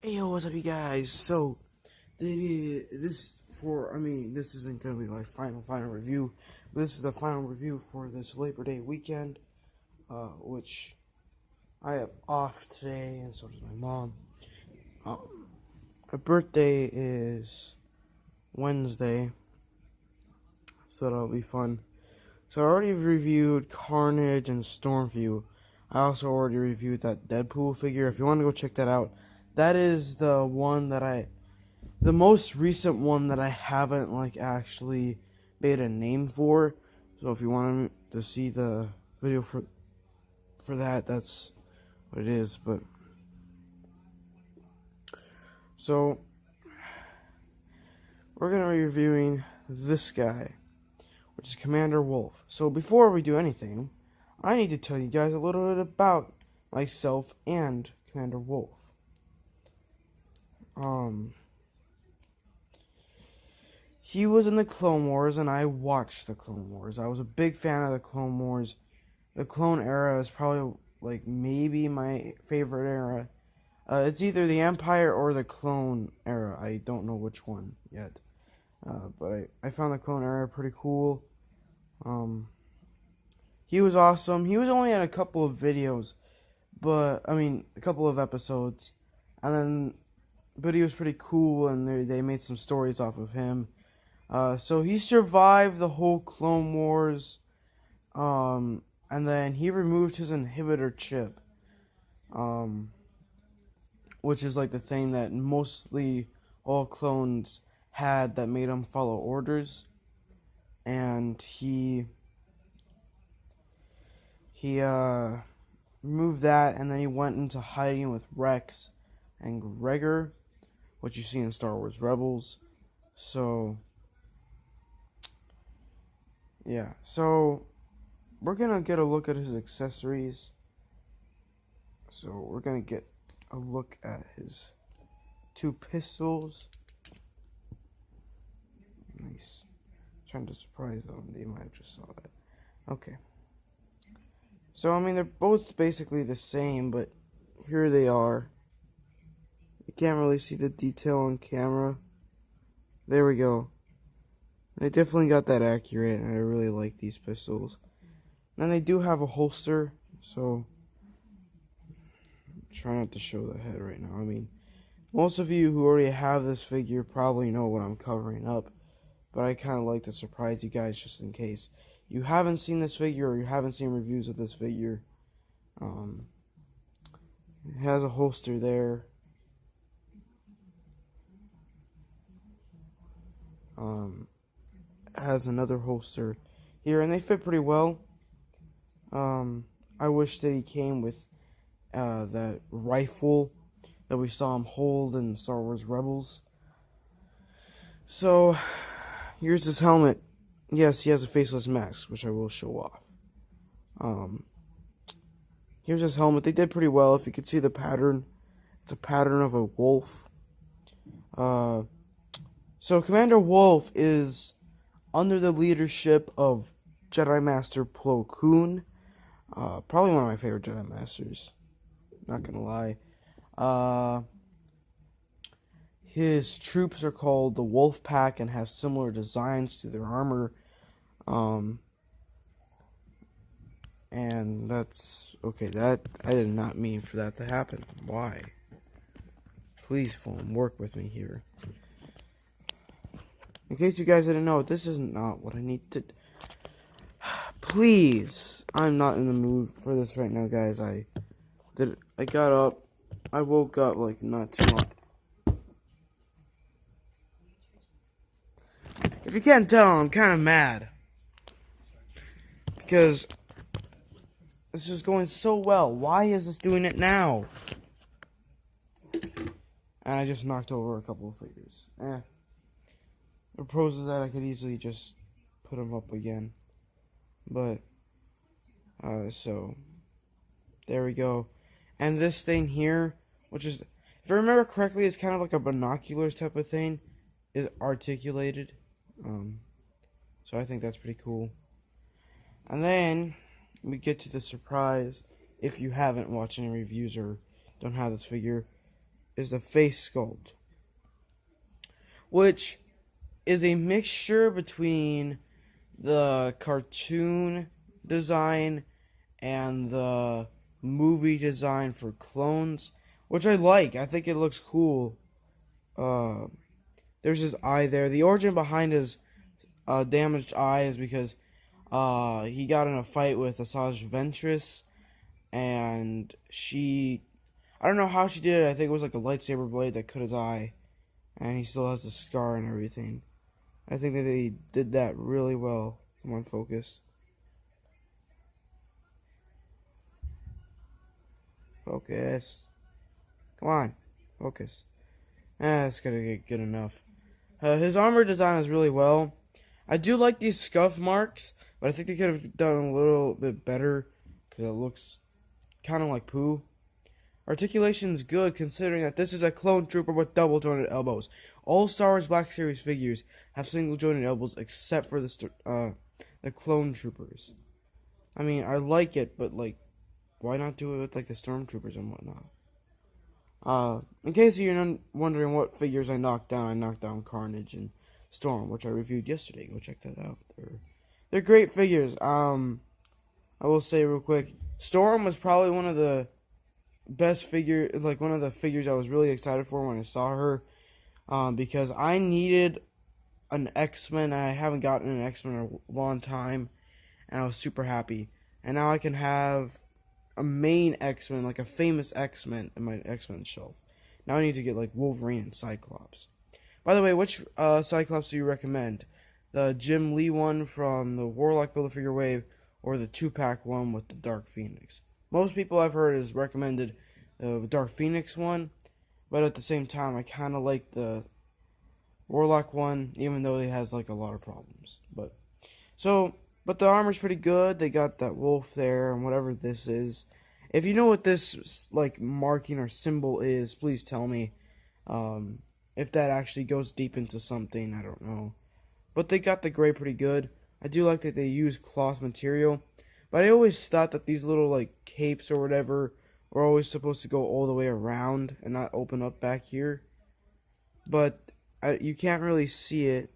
Hey yo, what's up, you guys? So, this isn't gonna be my final review. This is the final review for this Labor Day weekend, which I have off today, and so does my mom. My birthday is Wednesday, so that'll be fun. So I already reviewed Carnage and Stormview. I also already reviewed that Deadpool figure. If you want to go check that out, that is the most recent one that I haven't actually made a name for. So if you want to see the video for that, that's what it is. But so we're gonna be reviewing this guy, which is Commander Wolfe. So before we do anything, I need to tell you guys a little bit about myself and Commander Wolfe. He was in the Clone Wars, and I watched the Clone Wars. I was a big fan of the Clone Wars. The Clone era is probably, maybe my favorite era. It's either the Empire or the Clone era. I don't know which one yet. But I found the Clone era pretty cool. He was awesome. He was only in a couple of videos, a couple of episodes. But he was pretty cool, and they made some stories off of him. So he survived the whole Clone Wars, and then he removed his inhibitor chip, which is the thing that mostly all clones had that made them follow orders, and he removed that, and then he went into hiding with Rex and Gregor, which you see in Star Wars Rebels. So yeah, so we're gonna get a look at his accessories. So we're gonna get a look at his two pistols. Nice. Trying to surprise them. They might have just saw that. Okay. So they're both basically the same, but here they are. You can't really see the detail on camera. There we go. They definitely got that accurate, and I really like these pistols. And they do have a holster, so try not to show the head right now. Most of you who already have this figure probably know what I'm covering up, but I kind of like to surprise you guys just in case you haven't seen this figure or you haven't seen reviews of this figure. It has a holster there. Has another holster here, and they fit pretty well. I wish that he came with that rifle that we saw him hold in Star Wars Rebels. So here's his helmet. Yes, he has a faceless mask, which I will show off. Here's his helmet. They did pretty well. If you could see the pattern, it's a pattern of a wolf. So Commander Wolfe is under the leadership of Jedi Master Plo Koon. Probably one of my favorite Jedi Masters. Not gonna lie. His troops are called the Wolf Pack and have similar designs to their armor. And that's okay. That I did not mean for that to happen. Why? Please, phone, work with me here. In case you guys didn't know, this is not what I need to. Please, I'm not in the mood for this right now, guys. I got up. I woke up not too long. If you can't tell, I'm kind of mad because this is going so well. Why is this doing it now? And I just knocked over a couple of figures. The pros is that I could easily just put them up again. But, so, there we go. And this thing here, which is, if I remember correctly, it's kind of like a binoculars type of thing, is articulated. So I think that's pretty cool. And then, we get to the surprise, if you haven't watched any reviews or don't have this figure. is the face sculpt, which is a mixture between the cartoon design and the movie design for clones, which I like. I think it looks cool. Uh, there's his eye there. The origin behind his damaged eye is because he got in a fight with Asajj Ventress, and I don't know how she did it. I think it was like a lightsaber blade that cut his eye, and he still has the scar and everything. I think that they did that really well. Come on, focus. Focus. Come on. Focus. That's gonna get good enough. His armor design is really well. I do like these scuff marks, but I think they could have done a little bit better because it looks kind of like poo. Articulation's good considering that this is a clone trooper with double jointed elbows. All Star Wars Black Series figures have single jointed elbows except for the clone troopers. I mean, I like it, but like, why not do it with like the stormtroopers and whatnot? In case you're wondering what figures I knocked down Carnage and Storm, which I reviewed yesterday. Go check that out. They're great figures. I will say real quick, Storm was probably one of the best one of the figures I was really excited for when I saw her, because I needed an X-Men. I haven't gotten an X-Men in a long time, and I was super happy. And now I can have a main X-Men, like a famous X-Men in my X-Men shelf. Now I need to get like Wolverine and Cyclops. By the way, which Cyclops do you recommend? The Jim Lee one from the Warlock Build-A-Figure Wave, or the 2-pack one with the Dark Phoenix? Most people I've heard has recommended the Dark Phoenix one, but at the same time, I kind of like the Warlock one, even though it has like a lot of problems. But the armor's pretty good. They got that wolf there and whatever this is. If you know what this like marking or symbol is, please tell me. If that actually goes deep into something, I don't know. But they got the gray pretty good. I do like that they use cloth material. But I always thought that these little like capes or whatever were always supposed to go all the way around and not open up back here. But you can't really see it.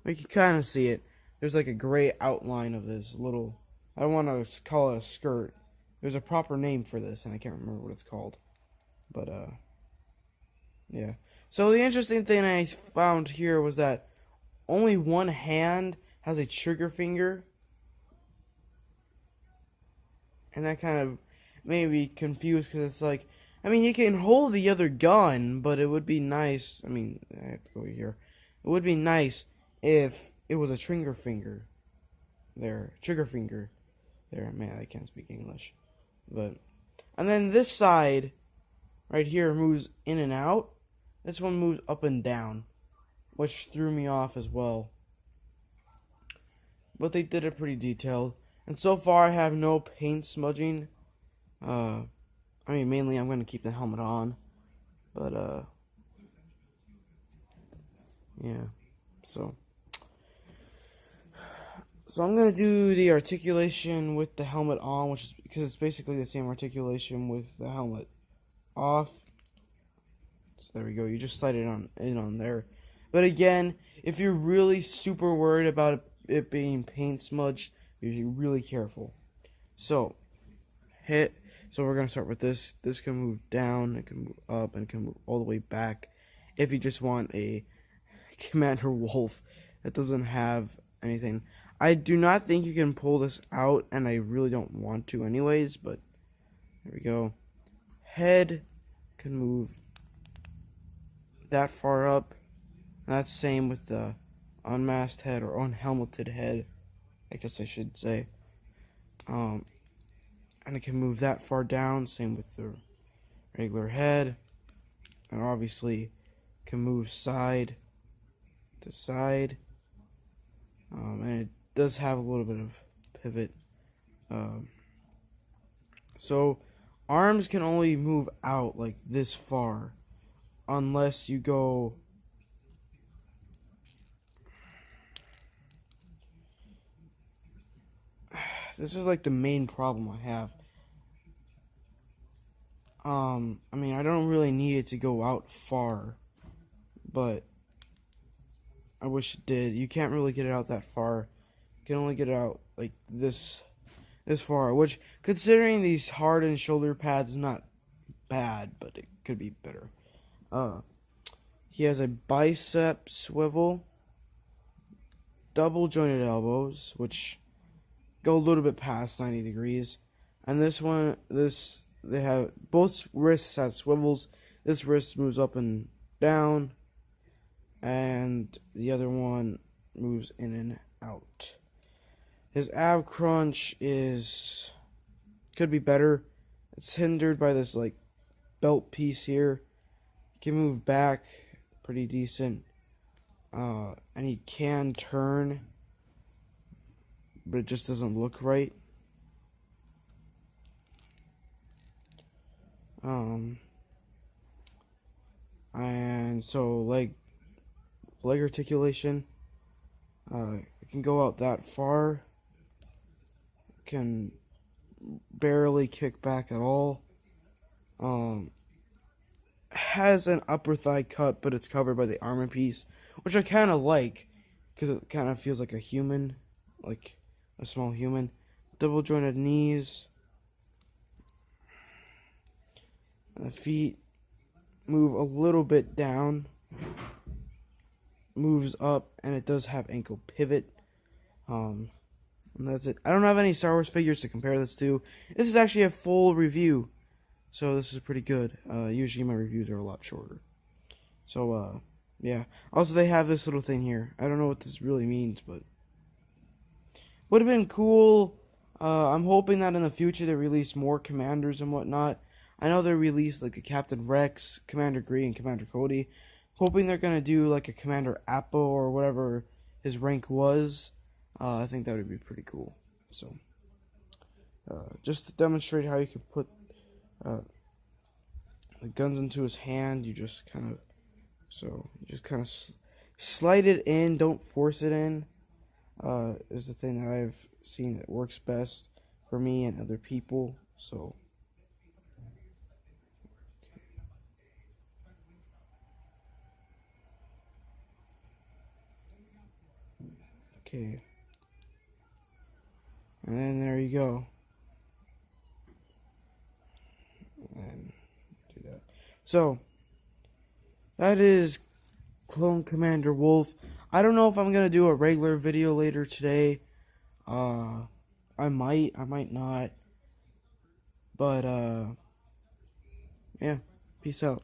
You can kind of see it. There's like a gray outline of this little, I don't want to call it a skirt. There's a proper name for this, and I can't remember what it's called. But, yeah. So the interesting thing I found here was that only one hand has a trigger finger. And that kind of made me confused, because it's like, I mean, you can hold the other gun, but it would be nice, I mean, I have to go here. It would be nice if it was a trigger finger there. Trigger finger there. Man, I can't speak English. But, and then this side right here moves in and out. This one moves up and down, which threw me off as well. But they did it pretty detailed. And so far I have no paint smudging. I mean, mainly I'm going to keep the helmet on. But, yeah. So I'm going to do the articulation with the helmet on, which is because it's basically the same articulation with the helmet off. So there we go. You just slide it on there. But again, if you're really super worried about it being paint smudged, be really careful. So we're going to start with this. This can move down, it can move up, and it can move all the way back. If you just want a Commander Wolfe that doesn't have anything. I do not think you can pull this out, and I really don't want to anyways, but there we go. Head can move that far up. And that's the same with the unmasked head, or unhelmeted head, I guess I should say. And it can move that far down, same with the regular head. And obviously can move side to side. And it does have a little bit of pivot. So arms can only move out like this far unless you go this is like the main problem I have. I mean, I don't really need it to go out far, but I wish it did. You can't really get it out that far. You can only get it out like this far, which, considering these hardened shoulder pads, is not bad, but it could be better. He has a bicep swivel, double jointed elbows, which go a little bit past 90 degrees, and they have both wrists have swivels. This wrist moves up and down, and the other one moves in and out. His ab crunch could be better. It's hindered by this like belt piece here. He can move back pretty decent, and he can turn, but it just doesn't look right. And so leg articulation, it can go out that far. Can barely kick back at all. Has an upper thigh cut, but it's covered by the armor piece, which I kind of like, because it kind of feels like a human, like a small human. Double jointed knees. And the feet move a little bit down, moves up, and it does have ankle pivot. And that's it. I don't have any Star Wars figures to compare this to. This is actually a full review, so this is pretty good. Usually my reviews are a lot shorter. So, yeah. Also, they have this little thing here. I don't know what this really means, but would have been cool. I'm hoping that in the future they release more commanders and whatnot. I know they released like a Captain Rex, Commander Green, and Commander Cody. Hoping they're gonna do like a Commander Apple or whatever his rank was. I think that would be pretty cool. So, just to demonstrate how you can put the guns into his hand, you just kind of slide it in. Don't force it in. Is the thing that I've seen that works best for me and other people. So. Okay. And then there you go. And do that. So, that is Clone Commander Wolfe. I don't know if I'm going to do a regular video later today. I might not. But, yeah. Peace out.